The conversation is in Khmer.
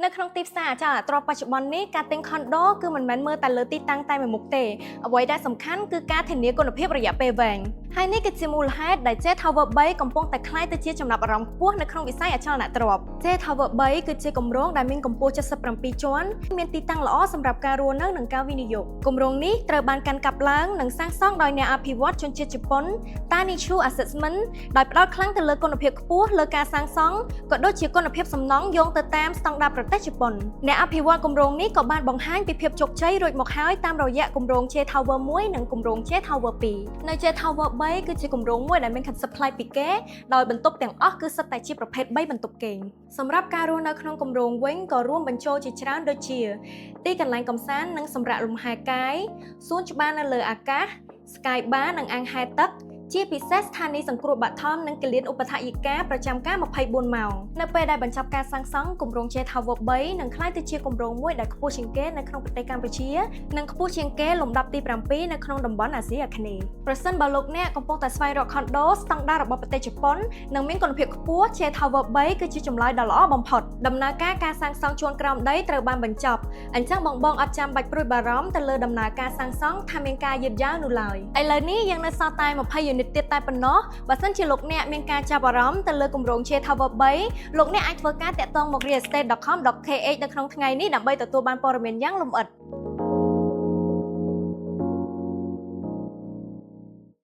នៅក្នុងទីផ្សារអចលនទ្រព្យបច្ចុប្បន្ននេះការទិញខុនដូគឺមិនមែនមើលតែលើទីតាំងតែមួយមុខទេអ្វីដែលសំខាន់គឺការធានាគុណភាពរយៈពេលវែងហើយនេះគឺជាមូលហេតុដែល J Tower 3កំពុងតែក្លាយទៅជាចំណាប់អារម្មណ៍ខ្ពស់នៅក្នុងវិស័យអចលនទ្រព្យ J Tower 3គឺជាគម្រោងដែលមានកម្ពស់77ជាន់មានទីតាំងល្អសម្រាប់ការរស់នៅនិងការវិនិយោគគម្រោងនេះត្រូវបានកាន់កាប់ឡើងនិងសាងសង់ដោយអ្នកអភិវឌ្ឍជនជាតិជប៉ុន Tanichu Assessment ដោយផ្ដោតខ្លាំងទៅលើគុណភាពខ្ពស់លើការសាងសង់ក៏ដូចជាគុណភាពសំណង់យោងទៅតាមស្តង់ដារប្រទេសជប៉ុនអ្នកអភិវឌ្ឍគម្រោងនេះក៏បានបង្ហាញពីភាពជោគជ័យរួចមកហើយតាមរយៈគម្រោង J Tower 1និងគម្រោង J Tower 2នៅ J Tower 3គឺជាគម្រោងមួយដែលមាន concept ប្លែកពីគេដោយបន្ទប់ទាំងអស់គឺសុទ្ធតែជាប្រភេទ3បន្ទប់គេងសម្រាប់ការរស់នៅក្នុងគម្រោងវិញក៏រួមបញ្ចូលជាច្រើនដូចជាទីកន្លែងកម្សាន្តនិងសម្រាកលំហែកាយសួនច្បារនៅលើអាកាស Sky Bar និងអាងហែលទឹកជាពិសេសស្ថានីយ៍សង្គ្រោះបឋមនិងគិលានឧបដ្ឋាយិកាប្រចាំការ24ម៉ោងនៅពេលដែលបញ្ចប់ការសាងសង់គម្រោង J Tower 3នឹងក្លាយទៅជាគម្រោងមួយដែលខ្ពស់ជាងគេនៅក្នុងប្រទេសកម្ពុជានិងខ្ពស់ជាងគេលំដាប់ទី7នៅក្នុងតំបន់អាស៊ីអាគ្នេយ៍ប្រសិនបើលោកអ្នកកំពុងតែស្វែងរកខុនដូស្តង់ដាររបស់ប្រទេសជប៉ុននិងមានគុណភាពខ្ពស់ J Tower 3គឺជាចម្លើយដ៏ល្អបំផុតដំណើរការសាងសង់ជួរក្រោមដីត្រូវបានបញ្ចប់អញ្ចឹងបងអត់ចាំបាច់ព្រួយបារម្ភទៅលើដំណើរការសាងសង់ថាមានការយឺតយ៉ាវនោះឡើយឥឡូវនេះយើងនៅសល់តែ20 unit ទៀតតែប៉ុណ្ណោះបើសិនជាលោកអ្នកមានការចាប់អារម្មណ៍ទៅលើគម្រោង J Tower 3លោកអ្នកអាចធ្វើការតាក់ទងមក realestate.com.kh នៅក្នុងថ្ងៃនេះដើម្បីទទួលបានព័ត៌មានយ៉ាងលម្អិត